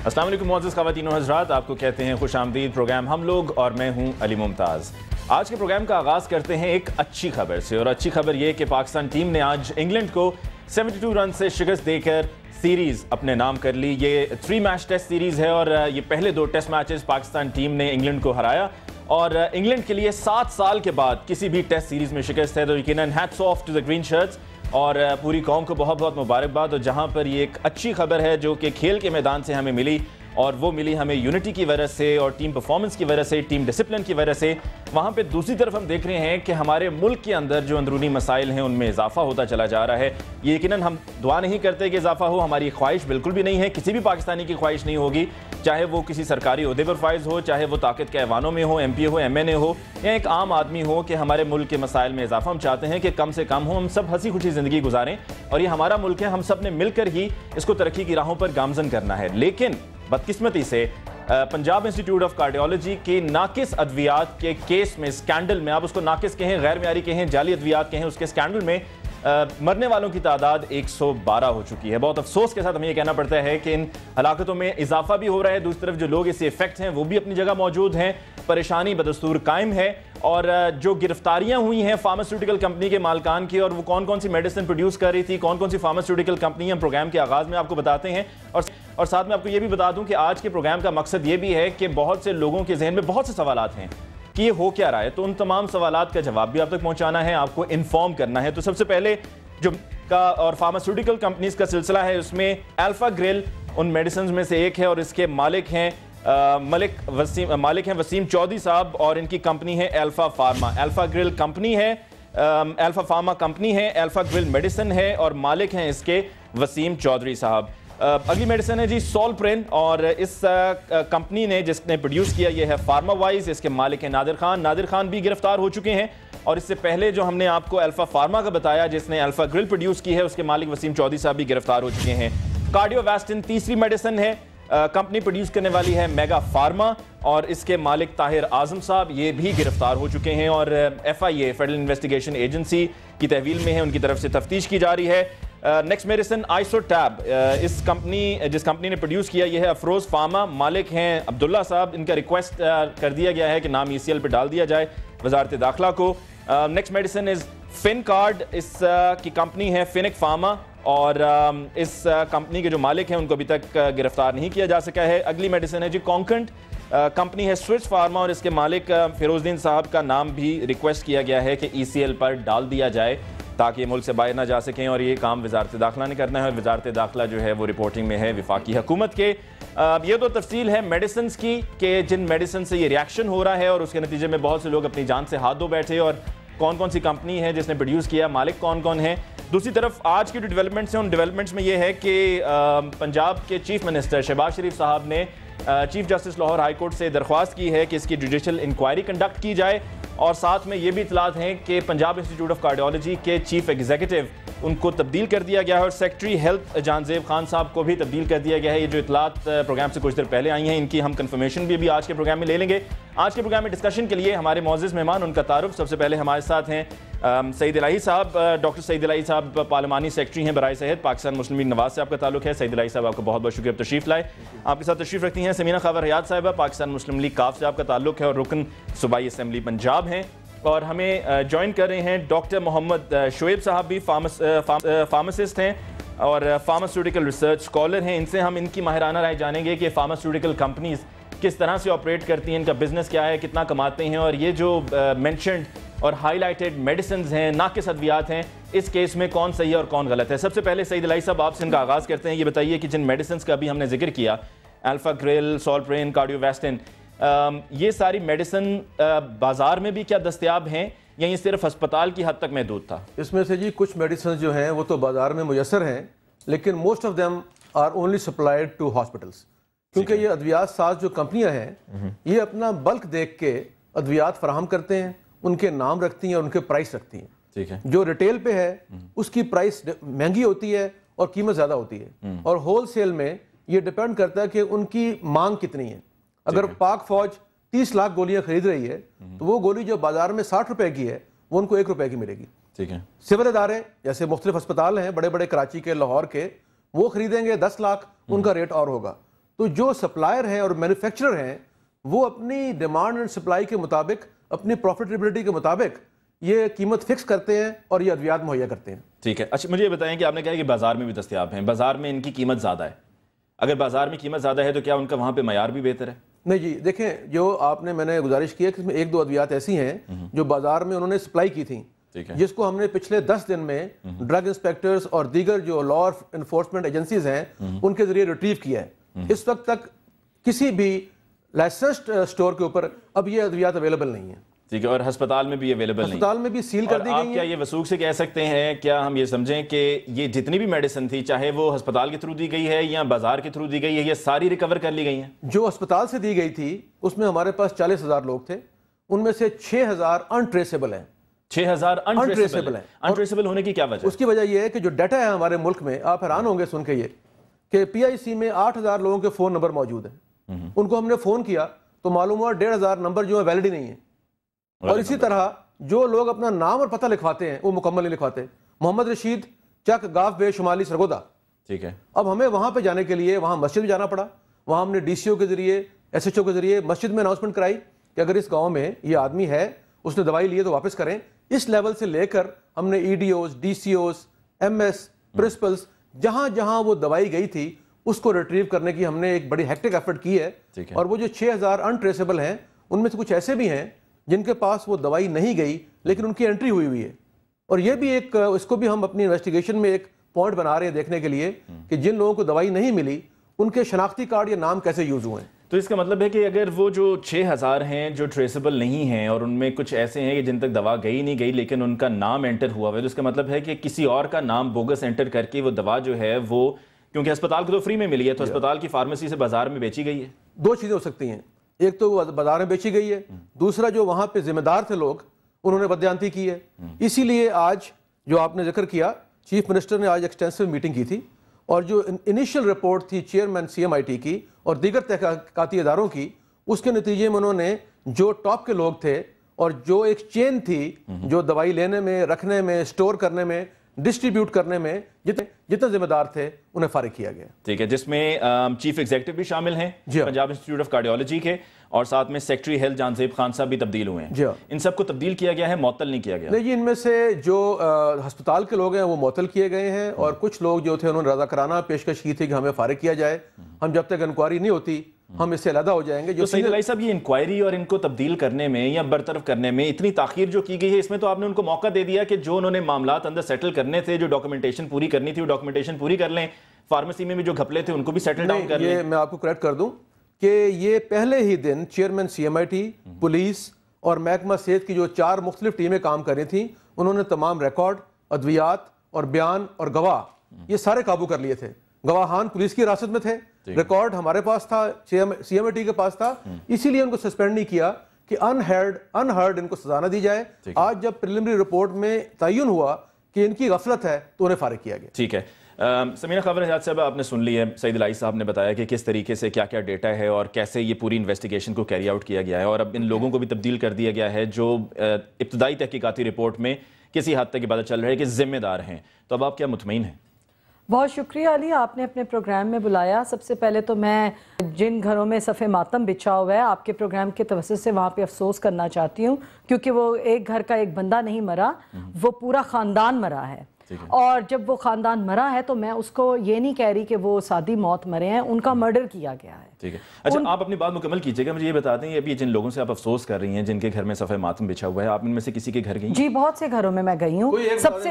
السلام علیکم معزز خواتین و حضرات، آپ کو کہتے ہیں خوش آمدید پروگرام ہم لوگ، اور میں ہوں علی ممتاز۔ آج کے پروگرام کا آغاز کرتے ہیں ایک اچھی خبر سے، اور اچھی خبر یہ کہ پاکستان ٹیم نے آج انگلینڈ کو 72 رن سے شکست دے کر سیریز اپنے نام کر لی۔ یہ 3 میچ ٹیسٹ سیریز ہے اور یہ پہلے 2 ٹیسٹ میچز پاکستان ٹیم نے انگلینڈ کو ہرایا، اور انگلینڈ کے لیے 7 سال کے بعد کسی بھی ٹیسٹ سیریز میں شکست ہے، تو یقیناً hats off to the green shirts, اور پوری قوم کو بہت بہت مبارکباد۔ اور جہاں پر یہ ایک اچھی خبر ہے جو کہ کھیل کے میدان سے ہمیں ملی، اور وہ ملی ہمیں یونٹی کی وجہ سے اور ٹیم پرفارمنس کی وجہ سے، ٹیم ڈسپلن کی وجہ سے، وہاں پہ دوسری طرف ہم دیکھ رہے ہیں کہ ہمارے ملک کے اندر جو اندرونی مسائل ہیں ان میں اضافہ ہوتا چلا جا رہا ہے۔ یہ یقیناً ہم دعا نہیں کرتے کہ اضافہ ہو، ہماری خواہش بالکل بھی نہیں ہے، کسی بھی پاکستانی کی خواہش نہیں ہوگی، چاہے وہ کسی سرکاری عہدے پر فائز ہو، چاہے وہ طاقت کے ایوانوں میں ہو، ایم پی ہو، ایم این اے ہو، یا ایک عام آدمی ہو، کہ ہمارے ملک کے مسائل میں اضافہ ہم چاہتے ہیں کہ کم سے کم ہو، ہم سب ہنسی خوشی زندگی گزاریں، اور یہ ہمارا ملک ہے، ہم سب نے مل کر ہی اس کو ترقی کی راہوں پر گامزن کرنا ہے۔ لیکن بدقسمتی سے پنجاب انسٹیٹیوٹ آف کارڈیالوجی کے ناقص ادویات کے کیس میں، اسکینڈل میں، آپ اس کو ناقص کہیں، غیر معیاری کہیں، جعلی ادویات کہیں، اس کے اسکینڈل میں مرنے والوں کی تعداد 112 ہو چکی ہے۔ بہت افسوس کے ساتھ ہمیں یہ کہنا پڑتا ہے کہ ان ہلاکتوں میں اضافہ بھی ہو رہا ہے، دوسری طرف جو لوگ اس سے افیکٹ ہیں وہ بھی اپنی جگہ موجود ہیں، پریشانی بدستور قائم ہے، اور جو گرفتاریاں ہوئی ہیں فارماسیوٹیکل کمپنی کے مالکان کی، اور وہ کون کون سی میڈیسن پروڈیوس کر رہی تھی، کون کون سی فارماسیوٹیکل کمپنی، ہم پروگرام کے آغاز میں آپ کو بتاتے ہیں، اور ساتھ میں آپ کو یہ بھی بتا دوں کہ آج کے پروگرام کا مقصد یہ بھی ہے کہ بہت سے لوگوں کے ذہن میں بہت سے سوالات ہیں کہ یہ ہو کیا رہا ہے، تو ان تمام سوالات کا جواب بھی آپ تک پہنچانا ہے، آپ کو انفارم کرنا ہے۔ تو سب سے پہلے جو کا اور فارماسیوٹیکل کمپنیز کا سلسلہ ہے، اس میں الفا گرل ان میڈیسنز میں سے ایک ہے، اور اس کے مالک ہیں وسیم چودھری صاحب، اور ان کی کمپنی ہے alpha pharma. Alpha girl company ہے، الفا فارما کمپنی ہے، الفا گرل میڈیسن ہے، اور مالک ہیں اس کے وسیم چودھری صاحب۔ اگلی میڈیسن ہے جی سولپرین، اور اس کمپنی نے جس نے پروڈیوس کیا یہ ہے فارما وائز، اس کے مالک ہیں نادر خان۔ نادر خان بھی گرفتار ہو چکے ہیں، اور اس سے پہلے جو ہم نے آپ کو الفا فارما کا بتایا جس نے الفا گرل پروڈیوس کی ہے، اس کے مالک وسیم چودھری صاحب بھی گرفتار ہو چکے ہیں۔ کارڈیو ویسٹن تیسری میڈیسن ہے، کمپنی پروڈیوس کرنے والی ہے میگا فارما، اور اس کے مالک طاہر اعظم صاحب یہ بھی گرفتار ہو چکے ہیں، اور ایف آئی اے فیڈرل انویسٹیگیشن ایجنسی کی تحویل میں ہے، ان کی طرف سے تفتیش کی جا رہی ہے۔ نیکسٹ میڈیسن آئسو ٹیب، جس کمپنی نے پروڈیوس کیا یہ ہے افروز فارما، مالک ہیں عبداللہ صاحب، ان کا ریکویسٹ کر دیا گیا ہے کہ نام ای سی ایل پہ ڈال دیا جائے وزارت داخلہ کو۔ نیکسٹ میڈیسن از فن کارڈ، اس کی کمپنی ہے فینک فارما، اور اس کمپنی کے جو مالک ہیں ان کو ابھی تک گرفتار نہیں کیا جا سکا ہے۔ اگلی میڈیسن ہے جی کانکنٹ، کمپنی ہے سوئچ فارما، اور اس کے مالک فیروز الدین صاحب کا نام بھی ریکویسٹ کیا گیا ہے کہ ای سی ایل پر ڈال دیا جائے تاکہ یہ ملک سے باہر نہ جا سکیں، اور یہ کام وزارت داخلہ نے کرنا ہے، اور وزارت داخلہ جو ہے وہ رپورٹنگ میں ہے وفاقی حکومت کے۔ یہ تو تفصیل ہے میڈیسنز کی کہ جن میڈیسن سے یہ ریاکشن ہو رہا ہے، اور اس کے نتیجے میں بہت سے لوگ اپنی جان سے ہاتھ دھو بیٹھے، اور کون کون سی کمپنی ہے جس نے پروڈیوس کیا، مالک کون کون ہیں۔ دوسری طرف آج کی جو ڈیولپمنٹس ہیں ان ڈیولپمنٹس میں یہ ہے کہ پنجاب کے چیف منسٹر شہباز شریف صاحب نے chief justice Lahore high court سے درخواست کی ہے کہ اس کی جوڈیشل انکوائری کنڈکٹ کی جائے، اور ساتھ میں یہ بھی اطلاعات ہیں کہ پنجاب انسٹیٹیوٹ آف کارڈیالوجی کے چیف ایگزیکٹو ان کو تبدیل کر دیا گیا ہے، اور سیکرٹری ہیلتھ جان زیب خان صاحب کو بھی تبدیل کر دیا گیا ہے۔ یہ جو اطلاعات پروگرام سے کچھ دیر پہلے آئی ہیں، ان کی ہم کنفرمیشن بھی آج کے پروگرام میں لے لیں گے۔ آج کے پروگرام میں ڈسکشن کے لیے ہمارے معزز مہمان، ان کا تعارف، سب سے پہلے ہمارے ساتھ ہیں سعید الہی صاحب۔ ڈاکٹر سعید الہی صاحب پارلیمانی سیکرٹری ہیں برائے صحت، پاکستان مسلم لیگ نواز سے آپ کا تعلق ہے۔ سعید الہی صاحب آپ کا بہت بہت شکریہ تشریف لائے۔ آپ کے ساتھ تشریف رکھتی ہیں سمینہ خاور حیات صاحبہ، پاکستان مسلم لیگ کاف سے آپ کا تعلق ہے اور رکن صوبائی اسمبلی پنجاب ہیں، اور ہمیں جوائن کر رہے ہیں ڈاکٹر محمد شعیب صاحب، بھی فارماسسٹ ہیں اور فارماسیوٹیکل ریسرچ اسکالر ہیں۔ ان سے ہم ان کی ماہرانہ رائے جانیں گے کہ فارماسیوٹیکل کمپنیز کس طرح سے آپریٹ کرتی ہیں، ان کا بزنس کیا ہے، کتنا کماتے ہیں، اور یہ جو مینشنڈ اور ہائی لائٹڈ میڈیسنز ہیں، ناقص ادویات ہیں، اس کیس میں کون صحیح ہے اور کون غلط ہے۔ سب سے پہلے سعید الہی صاحب آپ سے ان کا آغاز کرتے ہیں، یہ بتائیے کہ جن میڈیسنز کا ابھی ہم نے ذکر کیا، الفا گرل، سولپرین، کارڈیو ویسٹن، یہ ساری میڈیسن بازار میں بھی کیا دستیاب ہیں، یا یہ صرف ہسپتال کی حد تک محدود تھا؟ اس میں سے جی کچھ میڈیسنز جو ہیں وہ تو بازار میں میسر ہیں، لیکن most of them are only supplied to hospitals, کیونکہ یہ ادویات ساز جو کمپنیاں ہیں یہ اپنا بلک دیکھ کے ادویات فراہم کرتے ہیں، ان کے نام رکھتی ہیں اور ان کے پرائس رکھتی ہیں۔ ٹھیک ہے، جو ریٹیل پہ ہے اس کی پرائس مہنگی ہوتی ہے اور قیمت زیادہ ہوتی ہے، اور ہول سیل میں یہ ڈیپینڈ کرتا ہے کہ ان کی مانگ کتنی ہے۔ اگر پاک فوج 30 لاکھ گولیاں خرید رہی ہے تو وہ گولی جو بازار میں 60 روپے کی ہے وہ ان کو 1 روپے کی ملے گی۔ ٹھیک ہے، سول ادارے جیسے مختلف ہسپتال ہیں بڑے بڑے کراچی کے، لاہور کے، وہ خریدیں گے 10 لاکھ، ان کا ریٹ اور ہوگا۔ تو جو سپلائر ہیں اور مینوفیکچرر ہیں وہ اپنی ڈیمانڈ اینڈ سپلائی کے مطابق اپنی پروفیٹیبلٹی کے مطابق یہ قیمت فکس کرتے ہیں اور یہ ادویات مہیا کرتے ہیں. ٹھیک ہے. اچھا مجھے یہ بتائیں کہ آپ نے کہا کہ بازار میں بھی دستیاب ہیں, بازار میں ان کی قیمت زیادہ ہے, اگر بازار میں قیمت زیادہ ہے تو کیا ان کا وہاں پہ معیار بھی بہتر ہے؟ نہیں جی, دیکھیں جو میں نے گزارش کی ہے کہ اس میں 1-2 ادویات ایسی ہیں جو بازار میں انہوں نے سپلائی کی تھیں, جس کو ہم نے پچھلے 10 دن میں ڈرگ انسپیکٹرز اور دیگر جو لا انفورسمنٹ ایجنسیز ہیں ان کے ذریعے ریٹریو کیا ہے. اس وقت تک کسی بھی لائسنسڈ اسٹور کے اوپر اب یہ ادویات اویلیبل نہیں ہیں. ٹھیک ہے, اور ہسپتال میں بھی اویلیبل نہیں, ہسپتال میں بھی سیل کر دی گئی ہیں. آپ کیا یہ وثوق سے کہہ سکتے ہیں, کیا ہم یہ سمجھیں کہ یہ جتنی بھی میڈیسن تھی چاہے وہ ہسپتال کے تھرو دی گئی ہے یا بازار کے تھرو دی گئی ہے, یہ ساری ریکور کر لی گئی ہیں؟ جو ہسپتال سے دی گئی تھی اس میں ہمارے پاس 40,000 لوگ تھے, ان میں سے 6,000 انٹریسیبل ہیں. 6,000 انٹریسیبل ہیں. انٹریسیبل ہونے کی کیا وجہ؟ اس کی وجہ یہ ہے کہ جو ڈیٹا ہے ہمارے ملک میں, آپ حیران ہوں گے سن کے یہ کہ پی آئی سی میں 8,000 لوگوں کے فون نمبر موجود ہیں. ان کو ہم نے فون کیا تو معلوم ہوا 1,500 نمبر جو ہے ویلڈ ہی نہیں ہے. اور اسی طرح جو لوگ اپنا نام اور پتہ لکھواتے ہیں وہ مکمل نہیں لکھواتے. محمد رشید, چک گاف بے, شمالی سرگودا. ٹھیک ہے. اب ہمیں وہاں پہ جانے کے لیے وہاں مسجد میں جانا پڑا. وہاں ہم نے ڈی سی او کے ذریعے, ایس ایچ او کے ذریعے مسجد میں اناؤنسمنٹ کرائی کہ اگر اس گاؤں میں یہ آدمی ہے, اس نے دوائی لی ہے تو واپس کریں. اس لیول سے لے کر ہم نے EDOs, DCOs, MS, principals, جہاں جہاں وہ دوائی گئی تھی اس کو ریٹریو کرنے کی ہم نے ایک بڑی ہیکٹک ایفرٹ کی ہے. اور وہ جو 6,000 انٹریسیبل ہیں ان میں سے کچھ ایسے بھی ہیں جن کے پاس وہ دوائی نہیں گئی لیکن ان کی انٹری ہوئی ہے. اور یہ بھی ایک, اس کو بھی ہم اپنی انویسٹیگیشن میں ایک پوائنٹ بنا رہے ہیں دیکھنے کے لیے کہ جن لوگوں کو دوائی نہیں ملی ان کے شناختی کارڈ یا نام کیسے یوز ہوئے ہیں. تو اس کا مطلب ہے کہ اگر وہ جو 6,000 ہیں جو ٹریسیبل نہیں ہیں اور ان میں کچھ ایسے ہیں کہ جن تک دوا گئی نہیں گئی لیکن ان کا نام انٹر ہوا ہے, تو اس کا مطلب ہے کہ کسی اور کا نام بوگس انٹر کر کے وہ دوا جو ہے وہ, کیونکہ ہسپتال کو تو فری میں ملی ہے, تو ہسپتال کی فارمیسی سے بازار میں بیچی گئی ہے. 2 چیزیں ہو سکتی ہیں, ایک تو وہ بازار میں بیچی گئی ہے, دوسرا جو وہاں پہ ذمہ دار تھے لوگ انہوں نے بددیانتی کی ہے. اسی لیے آج جو آپ نے ذکر کیا, چیف منسٹر نے آج ایکسٹینسو میٹنگ کی تھی اور جو انیشل رپورٹ تھی chairman C M I T کی اور دیگر تحقیقاتی اداروں کی, اس کے نتیجے میں انہوں نے جو ٹاپ کے لوگ تھے اور جو ایک چین تھی جو دوائی لینے میں, رکھنے میں, سٹور کرنے میں, ڈسٹریبیوٹ کرنے میں جتنے ذمہ دار تھے انہیں فارغ کیا گیا. ٹھیک ہے, جس میں چیف ایگزیکٹو بھی شامل ہیں پنجاب انسٹیٹیوٹ آف کارڈیولوجی کے, اور ساتھ میں سیکٹری ہیلتھ جانزیب خان صاحب بھی تبدیل ہوئے ہیں. ان سب کو تبدیل کیا گیا ہے, معطل نہیں کیا گیا؟ نہیں جی, ان میں سے جو ہسپتال کے لوگ ہیں وہ معطل کیے گئے ہیں اور کچھ لوگ جو تھے انہوں نے رضاکارانہ پیشکش کی تھی کہ ہمیں فارغ کیا جائے, ہم جب تک انکوائری نہیں ہوتی ہم اس سے علیحدہ ہو جائیں گے. جو سعید الہی صاحب, یہ انکوائری اور ان کو تبدیل کرنے میں یا برطرف کرنے میں اتنی تاخیر جو کی گئی ہے, اس میں تو آپ نے ان کو موقع دے دیا کہ جو انہوں نے معاملات اندر سیٹل کرنے تھے, جو ڈاکومنٹیشن پوری کرنی تھی وہ ڈاکومنٹیشن پوری کر لیں, فارمیسی میں بھی جو گھپلے تھے ان کو بھی سیٹل ڈاؤن کر لیں. یہ میں آپ کو کریکٹ کر دوں کہ یہ پہلے ہی دن chairman C M I T, police اور محکمہ صحت کی جو 4 مختلف ٹیمیں کام کر رہی تھیں, انہوں نے تمام ریکارڈ, ادویات اور بیان اور گواہ یہ سارے قابو کر لیے تھے. گواہان پولیس کی حراست میں تھے, ریکارڈ ہمارے پاس تھا, سی ایم آئی ٹی کے پاس تھا, اسی لیے ان کو سسپینڈ نہیں کیا کہ انہرڈ ان کو سزا نہ دی جائے. آج جب پریلیمنری رپورٹ میں تعین ہوا کہ ان کی غفلت ہے تو انہیں فارغ کیا گیا. ٹھیک ہے. سمینہ خاور نژاد صاحب, آپ نے سن لی ہے, سعید الہی صاحب نے بتایا کہ کس طریقے سے کیا کیا ڈیٹا ہے اور کیسے یہ پوری انویسٹیگیشن کو کیری آؤٹ کیا گیا ہے, اور اب ان لوگوں کو بھی تبدیل کر دیا گیا ہے جو ابتدائی تحقیقاتی رپورٹ میں کسی حد تک یہ پتہ چل رہا ہے کہ ذمہ دار ہیں. تو اب آپ کیا مطمئن ہیں؟ بہت شکریہ علی, آپ نے اپنے پروگرام میں بلایا. سب سے پہلے تو میں جن گھروں میں صف ماتم بچھا ہوا ہے آپ کے پروگرام کے توسط سے وہاں پہ افسوس کرنا چاہتی ہوں, کیونکہ وہ ایک گھر کا ایک بندہ نہیں مرا, وہ پورا خاندان مرا ہے. اور جب وہ خاندان مرا ہے تو میں اس کو یہ نہیں کہہ رہی کہ وہ سادی موت مرے ہیں, ان کا مرڈر کیا گیا ہے. ٹھیک ہے. اچھا آپ اپنی بات مکمل کیجئے گا, مجھے یہ بتا دیں ابھی جن لوگوں سے آپ افسوس کر رہی ہیں جن کے گھر میں صفحہ ماتم بچھا ہوا ہے, آپ ان میں سے کسی کے گھر گئی؟ جی بہت سے گھروں میں گئی ہوں. سب سے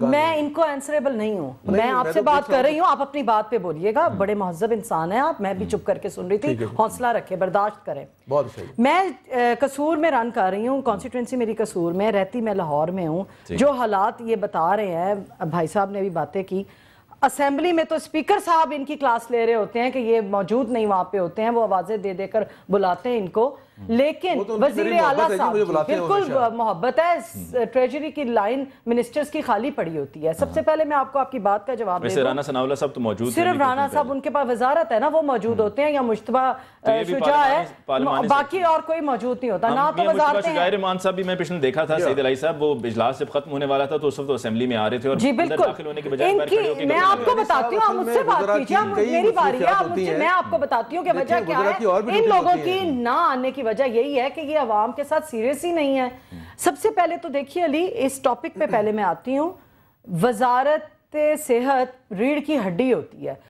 میں ان کو آنسریبل نہیں ہوں, میں آپ سے بات کر رہی ہوں, آپ اپنی بات پہ بولیے گا. بڑے مہذب انسان ہیں آپ, میں بھی چپ کر کے سن رہی تھی. حوصلہ رکھے, برداشت کریں. میں قصور میں رن کر رہی ہوں, کانسٹیٹوئنسی میری قصور میں, رہتی میں لاہور میں ہوں. جو حالات یہ بتا رہے ہیں, بھائی صاحب نے بھی باتیں کی, اسمبلی میں تو اسپیکر صاحب ان کی کلاس لے رہے ہوتے ہیں کہ یہ موجود نہیں وہاں پہ ہوتے ہیں, وہ آوازیں دے دے کر بلاتے ہیں ان کو. لیکن وزیر اعلیٰ صاحب بالکل محبت ہے، ٹریجری کی لائن منسٹرز کی خالی پڑی ہوتی ہے. سب سے پہلے میں آپ کو آپ کی بات کا جواب دے دوں. رانا ثناء اللہ صاحب تو موجود ہیں، صرف رانا صاحب ان کے پاس وزارت ہے نا، وہ موجود ہوتے ہیں، یا مشتبہ شجاع ہے، باقی اور کوئی موجود نہیں ہوتا. نہ تو وزارتیں ہیں. رحمان صاحب بھی میں پچھلے دیکھا تھا، سعید الہی صاحب وہ اجلاس سے ختم ہونے والا تھا تو اس وقت اسمبلی میں آ رہے تھے اور اندر داخل ہونے کے بجائے میں آپ کو بتاتی ہوں، مجھ سے بات کیجیے، میری باری ہے، میں آپ کو بتاتی ہوں کہ وجہ کیا ہے. ان لوگوں کی نہ آنے کی وجہ یہی ہے کہ یہ عوام کے ساتھ سیریس ہی نہیں ہے. سب سے پہلے تو دیکھیے علی، اس ٹاپک پہ پہلے میں آتی ہوں. وزارت صحت ریڑھ کی ہڈی ہوتی ہے.